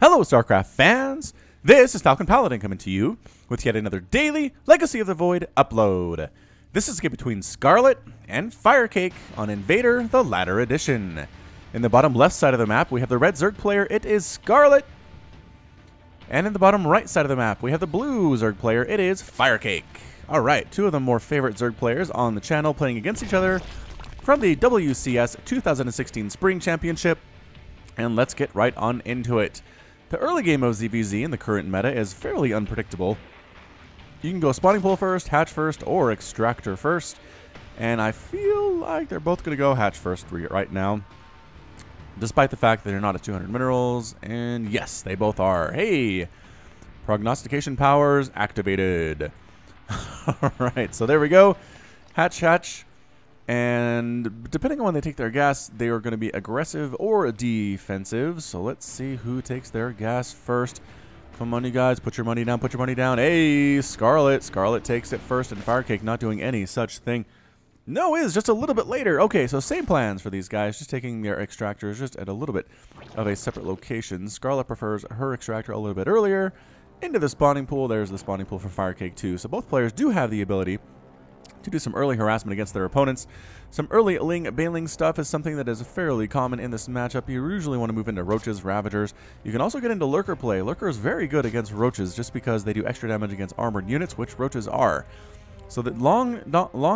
Hello, StarCraft fans! This is Falcon Paladin coming to you with yet another daily Legacy of the Void upload. This is a game between Scarlett and Firecake on Invader, the latter edition. In the bottom left side of the map, we have the red Zerg player, it is Scarlett. And in the bottom right side of the map, we have the blue Zerg player, it is Firecake. Alright, two of the more favorite Zerg players on the channel playing against each other from the WCS 2016 Spring Championship. And let's get right on into it. The early game of ZVZ in the current meta is fairly unpredictable. You can go spawning pool first, hatch first, or extractor first. And I feel like they're both going to go hatch first right now. Despite the fact that they're not at 200 minerals. And yes, they both are. Hey! Prognostication powers activated. Alright, so there we go. Hatch, hatch. And depending on when they take their gas, they are going to be aggressive or defensive. So let's see who takes their gas first. Come on, you guys. Put your money down. Put your money down. Hey, Scarlett. Scarlett takes it first, and Firecake not doing any such thing. No, is just a little bit later. Okay, so same plans for these guys. Just taking their extractors just at a little bit of a separate location. Scarlett prefers her extractor a little bit earlier. Into the spawning pool. There's the spawning pool for Firecake too. So both players do have the ability to do some early harassment against their opponents. Some early Ling Bailing stuff is something that is fairly common in this matchup. You usually want to move into Roaches, Ravagers. You can also get into Lurker play. Lurker is very good against Roaches just because they do extra damage against armored units, which Roaches are. So that long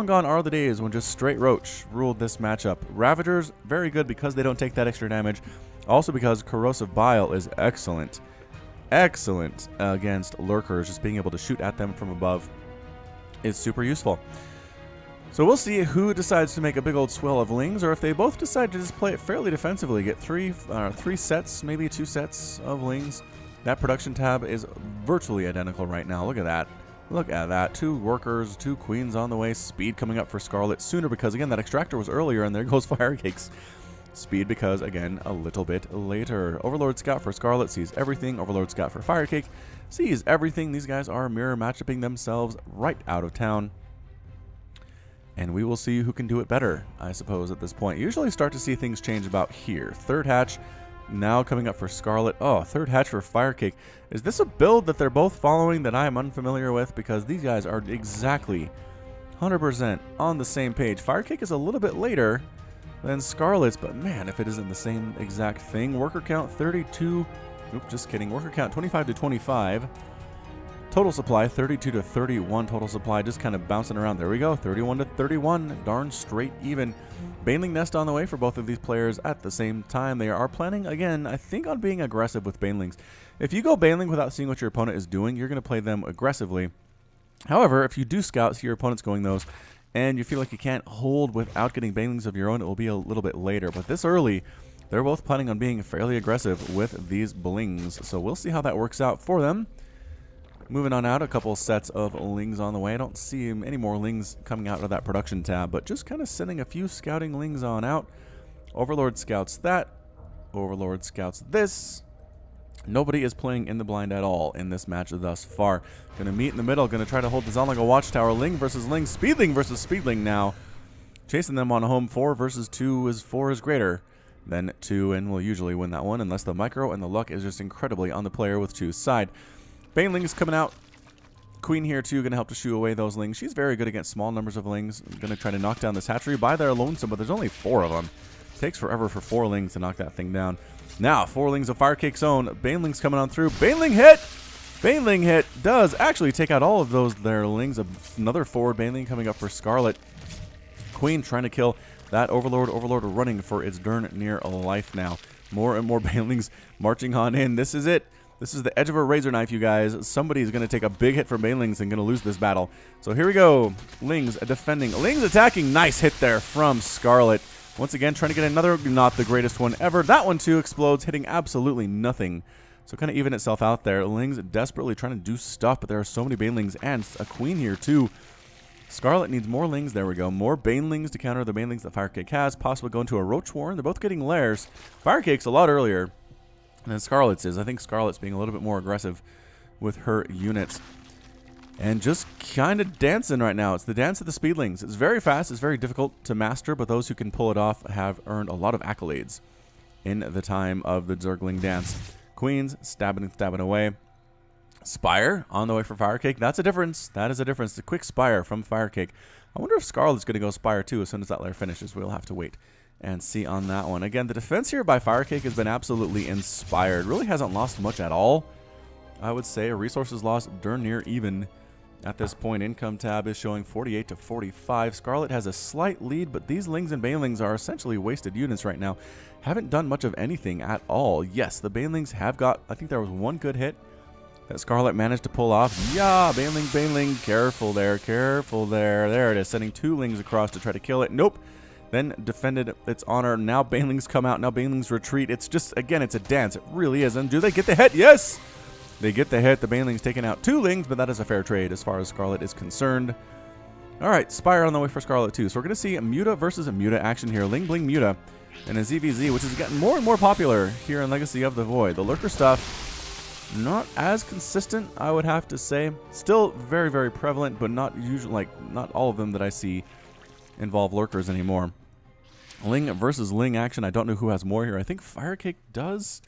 gone are the days when just straight Roach ruled this matchup. Ravagers, very good because they don't take that extra damage. Also because Corrosive Bile is excellent. Excellent against Lurkers. Just being able to shoot at them from above is super useful. So we'll see who decides to make a big old swell of Lings, or if they both decide to just play it fairly defensively, get three sets, maybe 2 sets of Lings. That production tab is virtually identical right now. Look at that. Look at that. 2 workers, 2 queens on the way. Speed coming up for Scarlett sooner because, again, that extractor was earlier, and there goes Firecake's speed because, again, a little bit later. Overlord Scout for Scarlett sees everything. Overlord Scout for Firecake sees everything. These guys are mirror matchupping themselves right out of town. And we will see who can do it better, I suppose, at this point. You usually start to see things change about here. Third hatch now coming up for Scarlett. Oh, third hatch for Firecake. Is this a build that they're both following that I am unfamiliar with? Because these guys are exactly 100% on the same page. Firecake is a little bit later than Scarlett's, but man, if it isn't the same exact thing. Worker count 32. Oops, just kidding. Worker count 25 to 25. Total supply, 32 to 31 total supply, just kind of bouncing around. There we go, 31 to 31, darn straight even. Baneling Nest on the way for both of these players at the same time. They are planning, again, I think on being aggressive with Banelings. If you go Baneling without seeing what your opponent is doing, you're going to play them aggressively. However, if you do scout, see your opponent's going those, and you feel like you can't hold without getting Banelings of your own, it will be a little bit later. But this early, they're both planning on being fairly aggressive with these Blings. So we'll see how that works out for them. Moving on out, a couple sets of Lings on the way. I don't see any more Lings coming out of that production tab, but just kind of sending a few scouting Lings on out. Overlord scouts that. Overlord scouts this. Nobody is playing in the blind at all in this match thus far. Going to meet in the middle. Going to try to hold this on like a watchtower. Ling versus Ling. Speedling versus Speedling now. Chasing them on home. 4 versus 2 is 4 is greater than 2, and will usually win that one unless the micro and the luck is just incredibly on the player with 2's side. Banelings coming out. Queen here too, going to help to shoo away those Lings. She's very good against small numbers of Lings. Going to try to knock down this hatchery by their lonesome, but there's only 4 of them. Takes forever for 4 Lings to knock that thing down. Now, 4 Lings of Firecake's own. Banelings coming on through. Baneling hit! Baneling hit does actually take out all of those their Lings. Another forward Baneling coming up for Scarlett. Queen trying to kill that Overlord. Overlord running for its darn near life now. More and more Banelings marching on in. This is it. This is the edge of a razor knife, you guys. Somebody's going to take a big hit from Banelings and going to lose this battle. So here we go. Lings defending. Lings attacking. Nice hit there from Scarlett. Once again, trying to get another, not the greatest one ever. That one, too, explodes, hitting absolutely nothing. So kind of even itself out there. Lings desperately trying to do stuff, but there are so many Banelings and a Queen here, too. Scarlett needs more Lings. There we go. More Banelings to counter the Banelings that Firecake has. Possibly go into a Roach Warren. They're both getting lairs. Firecake's a lot earlier and then Scarlett's is. I think Scarlett's being a little bit more aggressive with her units. And just kind of dancing right now. It's the dance of the Speedlings. It's very fast. It's very difficult to master, but those who can pull it off have earned a lot of accolades in the time of the Zergling dance. queens, stabbing away. Spire on the way for Firecake. That's a difference. That is a difference. The quick Spire from Firecake. I wonder if Scarlett's going to go Spire too as soon as that layer finishes. We'll have to wait and see on that one. Again, the defense here by Firecake has been absolutely inspired. Really hasn't lost much at all. I would say resources lost darn near even at this point. Income tab is showing 48 to 45. Scarlett has a slight lead, but these Lings and Banelings are essentially wasted units right now. Haven't done much of anything at all. Yes, the Banelings have got, I think there was one good hit that Scarlett managed to pull off. Yeah, Baneling, careful there, careful there. There it is, sending 2 Lings across to try to kill it. Nope. Then defended its honor. Now Banelings come out. Now Banelings retreat. It's just, again, it's a dance. It really is. And do they get the hit? Yes! They get the hit. The Banelings taking out 2 Lings, but that is a fair trade as far as Scarlett is concerned. All right, Spire on the way for Scarlett too. So we're going to see a Muta versus a Muta action here. Ling Bling Muta and a ZVZ, which is getting more and more popular here in Legacy of the Void. The Lurker stuff, not as consistent, I would have to say. Still very, very prevalent, but not usually, like, not all of them that I see involve Lurkers anymore. Ling versus Ling action. I don't know who has more here. I think Firecake does.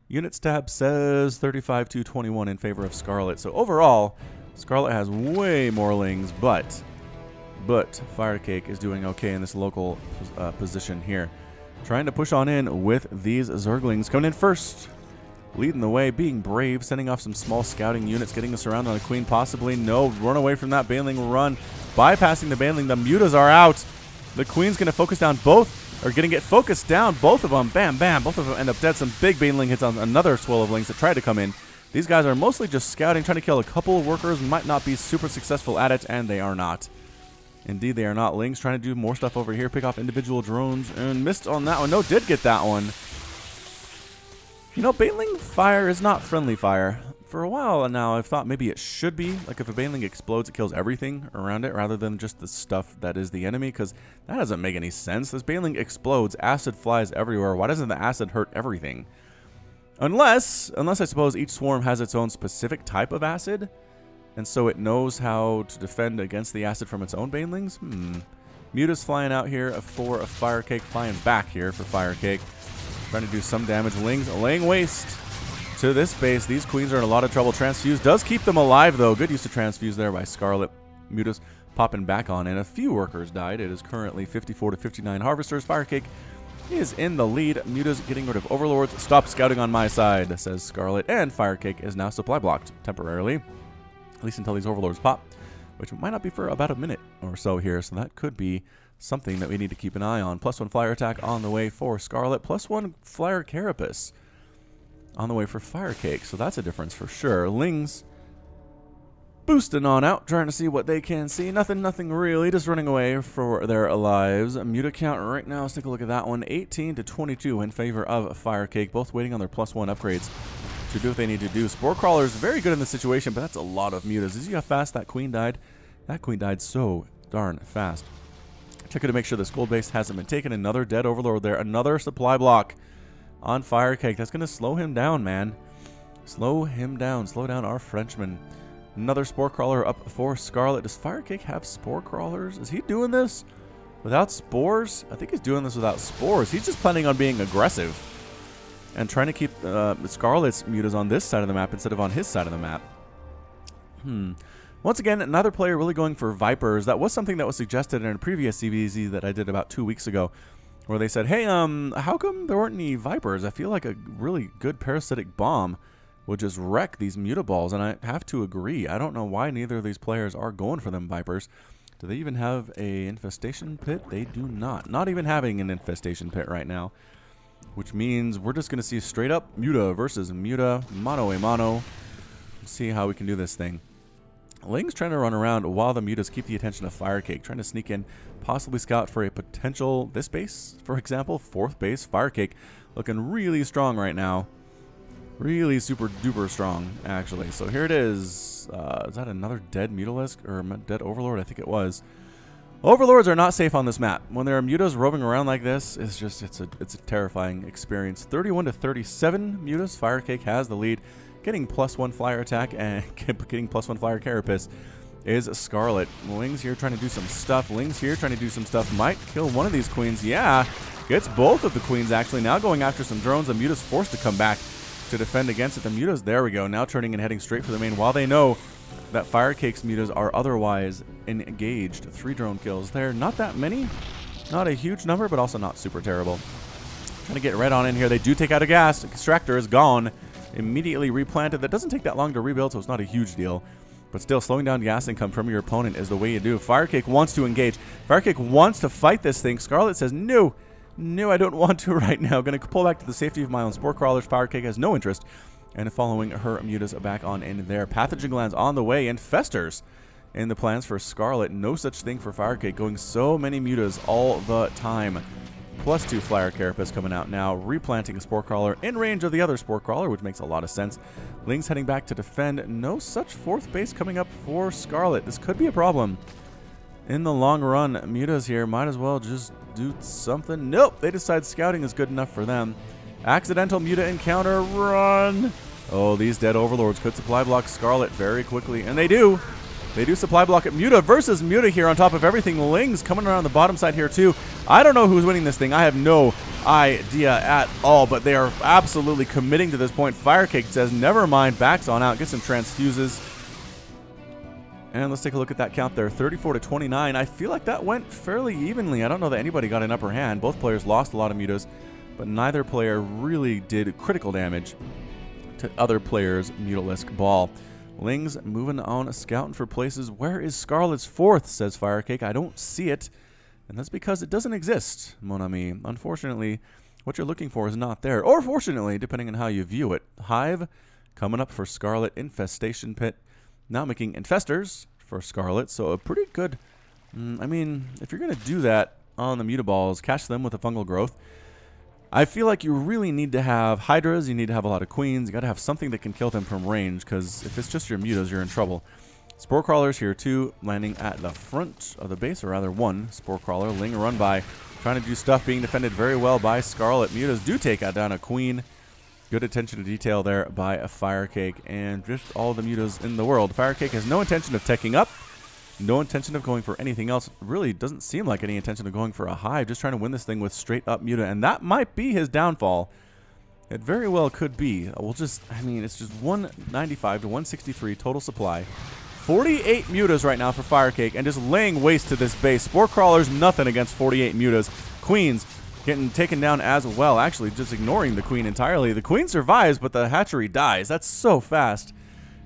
Unit stab says 35 to 21 in favor of Scarlett. So overall, Scarlett has way more Lings, but Firecake is doing okay in this local position here. Trying to push on in with these Zerglings. Coming in first. Leading the way, being brave, sending off some small scouting units, getting us around on the Queen, possibly. No, run away from that Baneling run. Bypassing the Baneling, the Mutas are out. The Queen's going to focus down both. Are going to get focused down, both of them. Bam, bam. Both of them end up dead. Some big Baneling hits on another swirl of Lings that tried to come in. These guys are mostly just scouting, trying to kill a couple of workers. Might not be super successful at it, and they are not. Indeed, they are not. Lings trying to do more stuff over here. Pick off individual drones, and missed on that one. No, did get that one. You know, Baneling fire is not friendly fire. For a while now, I've thought maybe it should be. Like, if a Baneling explodes, it kills everything around it rather than just the stuff that is the enemy, because that doesn't make any sense. This Baneling explodes, acid flies everywhere. Why doesn't the acid hurt everything? Unless I suppose each swarm has its own specific type of acid, and so it knows how to defend against the acid from its own Banelings? Muta's flying out here for a Firecake, flying back here for Firecake. Trying to do some damage. Lings laying waste to this base. These Queens are in a lot of trouble. Transfuse does keep them alive, though. Good use of Transfuse there by Scarlett. Muta's popping back on, and a few workers died. It is currently 54 to 59 Harvesters. Firecake is in the lead. Muta's getting rid of Overlords. Stop scouting on my side, says Scarlett. And Firecake is now supply blocked temporarily, at least until these Overlords pop, which might not be for about a minute or so here. So that could be something that we need to keep an eye on. +1 flyer attack on the way for Scarlett. +1 flyer carapace on the way for Firecake. So that's a difference for sure. Lings boosting on out, trying to see what they can see. Nothing really, just running away for their lives. Muta count right now, let's take a look at that one. 18 to 22 in favor of Firecake, both waiting on their +1 upgrades to do what they need to do. Spore Crawler is very good in this situation, but that's a lot of Mutas. Did you see how fast that Queen died? That Queen died so darn fast. Checking to make sure this gold base hasn't been taken. Another dead Overlord there. Another supply block on Firecake. That's going to slow him down, man. Slow him down. Slow down our Frenchman. Another Spore Crawler up for Scarlett. Does Firecake have Spore Crawlers? Is he doing this without spores? I think he's doing this without spores. He's just planning on being aggressive and trying to keep Scarlett's Mutas on this side of the map instead of on his side of the map. Once again, another player really going for Vipers. That was something that was suggested in a previous CBZ that I did about 2 weeks ago, where they said, hey, how come there weren't any Vipers? I feel like a really good parasitic bomb would just wreck these Muta balls, and I have to agree. I don't know why neither of these players are going for them Vipers. Do they even have a infestation pit? They do not. Not even having an infestation pit right now, which means we're just going to see straight up Muta versus Muta, mano a mano. Let's see how we can do this thing. Ling's trying to run around while the Mutas keep the attention of Firecake, trying to sneak in, possibly scout for a potential, this base, for example, 4th base. Firecake looking really strong right now. Really super duper strong, actually. So here it is. Is that another dead Mutalisk or dead Overlord? I think it was. Overlords are not safe on this map. When there are Mutas roving around like this, it's just it's a terrifying experience. 31 to 37 Mutas. Firecake has the lead. Getting +1 flyer attack and getting +1 flyer carapace is Scarlett. Ling's here trying to do some stuff. Ling's here trying to do some stuff. Might kill one of these Queens. Yeah, gets both of the Queens actually. Now going after some drones. The Muta's forced to come back to defend against it. The mutas, there we go, now turning and heading straight for the main while they know that Firecake's mutas are otherwise engaged. 3 drone kills there. Not that many. Not a huge number, but also not super terrible. Trying to get right on in here. They do take out a gas. Extractor is gone. Immediately replanted. That doesn't take that long to rebuild, so it's not a huge deal. But still, slowing down gas income from your opponent is the way you do. Firecake wants to engage. Firecake wants to fight this thing. Scarlett says, no. No, I don't want to right now. Going to pull back to the safety of my own Spore Crawlers. Firecake has no interest in following her mutas back on in there. Pathogen glands on the way. Infestors in the plans for Scarlett. No such thing for Firecake. Going so many mutas all the time. +2 Flyer Carapace coming out now. Replanting a Spore Crawler in range of the other Spore Crawler, which makes a lot of sense. Ling's heading back to defend. No such 4th base coming up for Scarlett. This could be a problem. In the long run, mutas here might as well just do something. Nope, they decide scouting is good enough for them. Accidental muta encounter, run! Oh, these dead overlords could supply block Scarlett very quickly, and they do. They do supply block at muta versus muta here on top of everything. Ling's coming around the bottom side here too. I don't know who's winning this thing. I have no idea at all, but they are absolutely committing to this point. Firecake says, never mind, backs on out, gets some transfuses. And let's take a look at that count there, 34 to 29. I feel like that went fairly evenly. I don't know that anybody got an upper hand. Both players lost a lot of mutas, but neither player really did critical damage to other players' mutalisk ball. Ling's moving on, scouting for places. Where is Scarlett's 4th, says Firecake. I don't see it, and that's because it doesn't exist, mon ami. Unfortunately, what you're looking for is not there, or fortunately, depending on how you view it. Hive coming up for Scarlett. Infestation Pit now making infestors for Scarlett, so a pretty good, I mean, if you're going to do that on the mutaballs, catch them with a fungal growth. I feel like you really need to have hydras, you need to have a lot of queens, you got to have something that can kill them from range, because if it's just your mutas, you're in trouble. Spore Crawlers here too, landing at the front of the base, or rather 1 Spore Crawler. Ling run by, trying to do stuff, being defended very well by Scarlett. Mutas do take out down a queen. Good attention to detail there by a Firecake, and just all the mutas in the world. Firecake has no intention of teching up, no intention of going for anything else. Really doesn't seem like any intention of going for a hive, just trying to win this thing with straight up muta, and that might be his downfall. It very well could be. We'll just, I mean, it's just 195 to 163 total supply. 48 mutas right now for Firecake, and just laying waste to this base. Spore Crawlers, nothing against 48 mutas. Queens getting taken down as well. Actually, just ignoring the queen entirely. The queen survives, but the hatchery dies. That's so fast.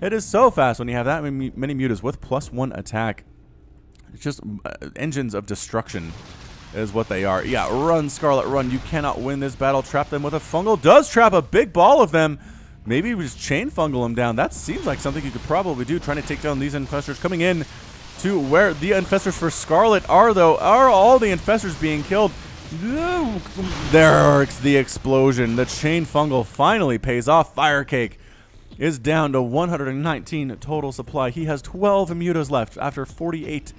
It is so fast when you have that many mutas with +1 attack. It's just engines of destruction is what they are. Yeah, run, Scarlett, run. You cannot win this battle. Trap them with a fungal. Does trap a big ball of them. Maybe we just chain fungal them down. That seems like something you could probably do, trying to take down these infestors. Coming in to where the infestors for Scarlett are, though. Are all the infestors being killed? There's the explosion. The chain fungal finally pays off. Firecake is down to 119 total supply. He has 12 mutas left after 48.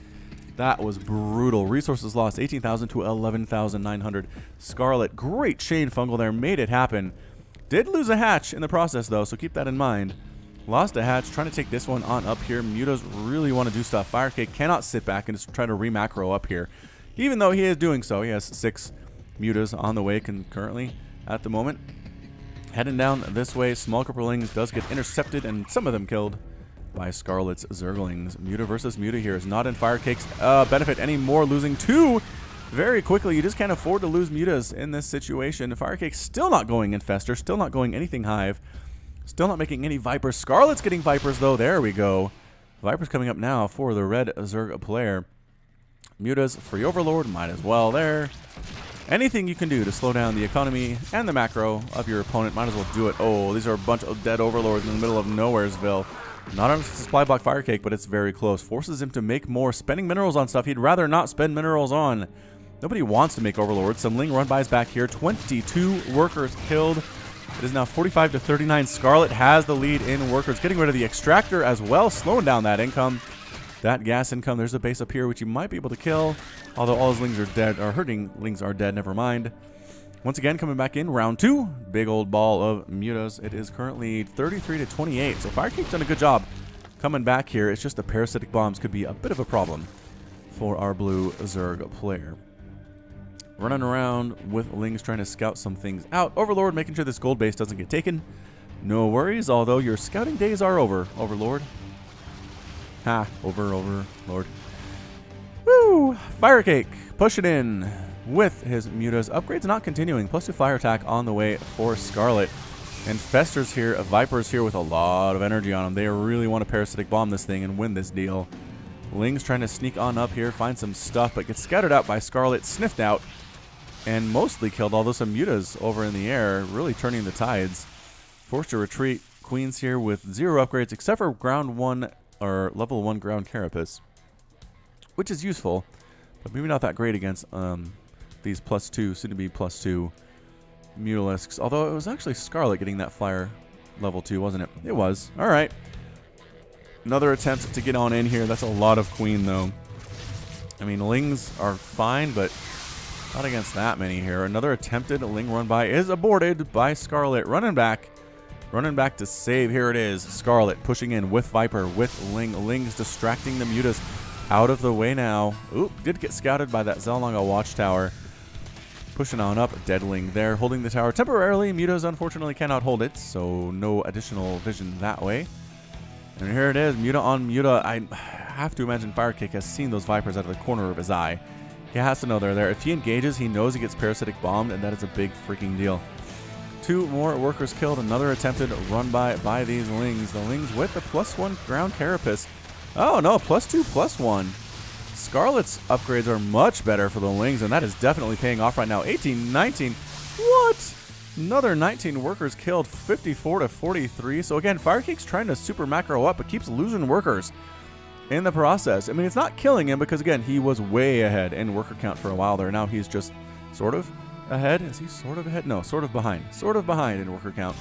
That was brutal. Resources lost 18,000 to 11,900. Scarlett, great chain fungal there. Made it happen. Did lose a hatch in the process, though, so keep that in mind. Lost a hatch. Trying to take this one on up here. Mutas really want to do stuff. Firecake cannot sit back and just try to re-macro up here. Even though he is doing so, he has 6 mutas on the way concurrently at the moment. Heading down this way, small Cripplings does get intercepted, and some of them killed by Scarlett's Zerglings. Muta versus Muta here is not in Firecake's benefit anymore, losing 2 very quickly. You just can't afford to lose mutas in this situation. Firecake's still not going Infestor, still not going anything Hive, still not making any Vipers. Scarlett's getting Vipers, though. There we go. Vipers coming up now for the red Zerg player. Mutas, free Overlord, might as well there. Anything you can do to slow down the economy and the macro of your opponent, might as well do it. Oh, these are a bunch of dead Overlords in the middle of Nowheresville. Not on supply block Firecake, but it's very close. Forces him to make more, spending minerals on stuff he'd rather not spend minerals on. Nobody wants to make Overlords. Some Ling run-bys back here. 22 workers killed. It is now 45 to 39. Scarlett has the lead in workers, getting rid of the extractor as well, slowing down that income. That gas income. There's a base up here which you might be able to kill, although all his Lings are dead, or hurting Lings are dead, never mind. Once again, coming back in round 2, big old ball of mutas. It is currently 33 to 28, so Firecake's done a good job coming back here. It's just the parasitic bombs could be a bit of a problem for our blue Zerg player. Running around with Lings trying to scout some things out. Overlord making sure this gold base doesn't get taken No worries, although your scouting days are over, Overlord. Ha, Overlord. Woo! Firecake pushing in with his mutas. Upgrades not continuing. +2 fire attack on the way for Scarlett. Infestors here, Vipers here with a lot of energy on them. They really want to parasitic bomb this thing and win this deal. Ling's trying to sneak on up here, find some stuff, but gets scattered out by Scarlett, sniffed out, and mostly killed, although some mutas over in the air, really turning the tides. Forced to retreat. Queens here with 0 upgrades, except for ground 1 or level 1 ground carapace, which is useful, but maybe not that great against these +2, soon to be +2 Mutalisks. Although it was actually Scarlett getting that flyer level 2, wasn't it? It was. All right. Another attempt to get on in here. That's a lot of Queen, though. I mean, Lings are fine, but not against that many here. Another attempted Ling run by is aborted by Scarlett. Running back to save. Here it is. Scarlett pushing in with Viper, with Ling. Ling's distracting the mutas out of the way now. Oop, did get scouted by that Zalanga watchtower. Pushing on up, Deadling there, holding the tower temporarily. Mutas unfortunately cannot hold it, so no additional vision that way. And here it is, Muta on Muta. I have to imagine Firecake has seen those Vipers out of the corner of his eye. He has to know they're there. If he engages, he knows he gets parasitic bombed, and that is a big freaking deal. 2 more workers killed, another attempted run by these Lings. The Lings with the +1 ground carapace. Oh no, +2/+1. Scarlett's upgrades are much better for the Lings, and that is definitely paying off right now. 18, 19. What? Another 19 workers killed, 54-43. So again, Firecake's trying to super macro up, but keeps losing workers in the process. I mean, it's not killing him because, again, he was way ahead in worker count for a while there. Now he's just sort of ahead. Is he sort of ahead? No, sort of behind. Sort of behind in worker count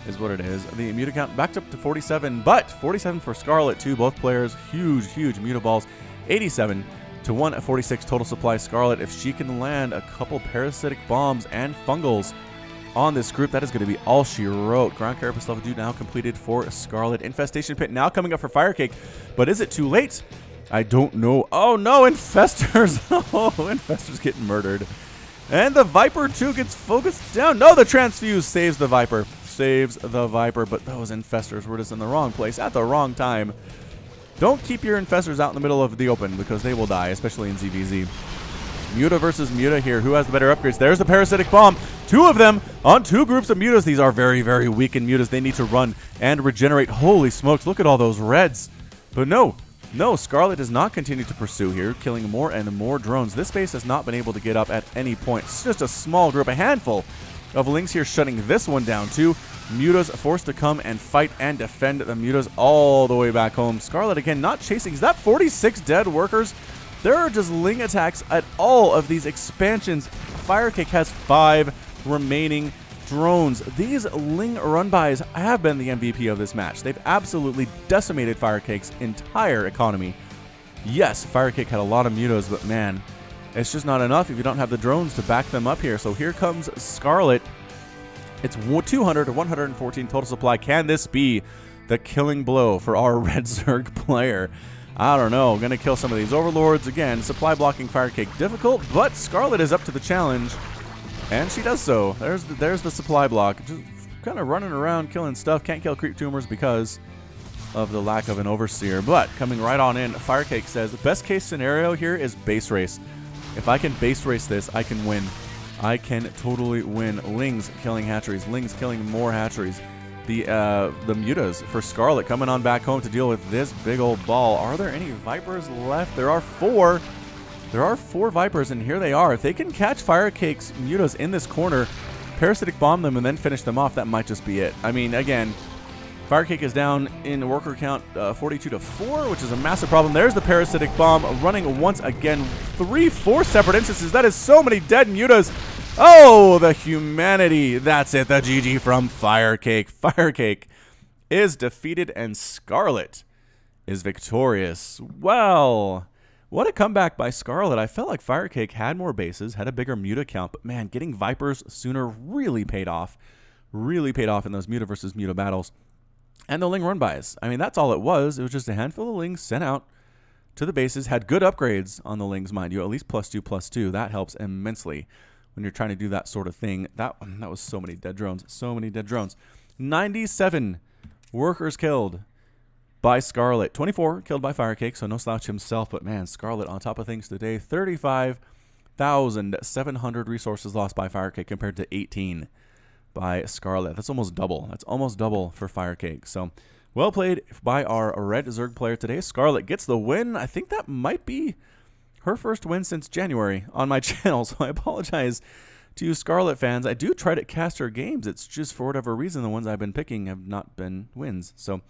is what it is. The muta count backed up to 47, but 47 for Scarlett too. Both players, huge muta balls. 87 to 146 total supply. Scarlett, if she can land a couple parasitic bombs and fungals on this group, that is going to be all she wrote. Ground carapace level 2 now completed for Scarlett. Infestation pit now coming up for Firecake, but is it too late? I don't know. Oh no, Infestors! Oh, Infestors getting murdered. And the Viper too gets focused down. No, the Transfuse saves the Viper. Saves the Viper, but those Infestors were just in the wrong place at the wrong time. Don't keep your Infestors out in the middle of the open because they will die, especially in ZVZ. Muta versus Muta here. Who has the better upgrades? There's the Parasitic Bomb. 2 of them on 2 groups of Mutas. These are very weak in Mutas. They need to run and regenerate. Holy smokes, look at all those reds. But no, Scarlett does not continue to pursue here, killing more and more drones. This base has not been able to get up at any point. It's just a small group, a handful of Lings here shutting this one down too. Mutas forced to come and fight and defend the Mutas all the way back home. Scarlett again not chasing. Is that 46 dead workers? There are just Ling attacks at all of these expansions. Firecake has 5 remaining drones. These Ling run-bys have been the MVP of this match. They've absolutely decimated Firecake's entire economy. Yes, Firecake had a lot of Mutas, but man, it's just not enough if you don't have the drones to back them up here. So here comes Scarlett. It's 200 to 114 total supply. Can this be the killing blow for our Red Zerg player? I don't know. Going to kill some of these Overlords. Again, supply blocking Firecake difficult, but Scarlett is up to the challenge, and she does so. There's the supply block. Just kind of running around killing stuff. Can't kill creep tumors because of the lack of an Overseer, but coming right on in, Firecake says the best case scenario here is base race. If I can base race this, I can win. I can totally win. Lings killing hatcheries. Lings killing more hatcheries. The Mutas for Scarlett coming on back home to deal with this big old ball. Are there any Vipers left? There are 4. There are 4 Vipers, and here they are. If they can catch Firecake's Mutas in this corner, parasitic bomb them, and then finish them off, that might just be it. I mean, again, Firecake is down in worker count 42 to 4, which is a massive problem. There's the parasitic bomb running once again. 4 separate instances. That is so many dead Mutas. Oh, the humanity. That's it. The GG from Firecake. Firecake is defeated, and Scarlett is victorious. Well, what a comeback by Scarlett. I felt like Firecake had more bases, had a bigger Muta count, but man, getting Vipers sooner really paid off. Really paid off in those Muta versus Muta battles. And the Ling run-bys. I mean, that's all it was. It was just a handful of Lings sent out to the bases. Had good upgrades on the Lings, mind you. At least +2/+2. That helps immensely when you're trying to do that sort of thing. That was so many dead drones. So many dead drones. 97 workers killed by Scarlett. 24 killed by Firecake, so no slouch himself. But man, Scarlett on top of things today. 35,700 resources lost by Firecake compared to 18 by Scarlett. That's almost double. That's almost double for Firecake. So well played by our red Zerg player today. Scarlett gets the win. I think that might be her first win since January on my channel, so I apologize to you Scarlett fans. I do try to cast her games. It's just for whatever reason the ones I've been picking have not been wins. So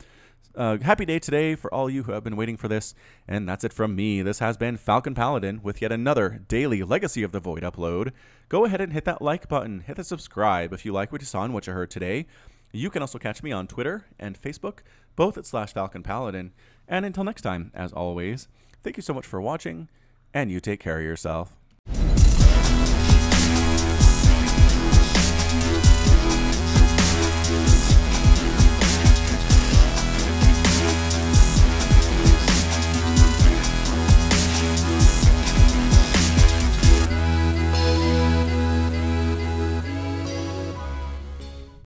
happy day today for all you who have been waiting for this. And that's it from me. This has been Falcon Paladin with yet another daily Legacy of the Void upload. Go ahead and hit that like button. Hit the subscribe if you like what you saw and what you heard today. You can also catch me on Twitter and Facebook, both at /Falcon Paladin. And until next time, as always, thank you so much for watching, and you take care of yourself.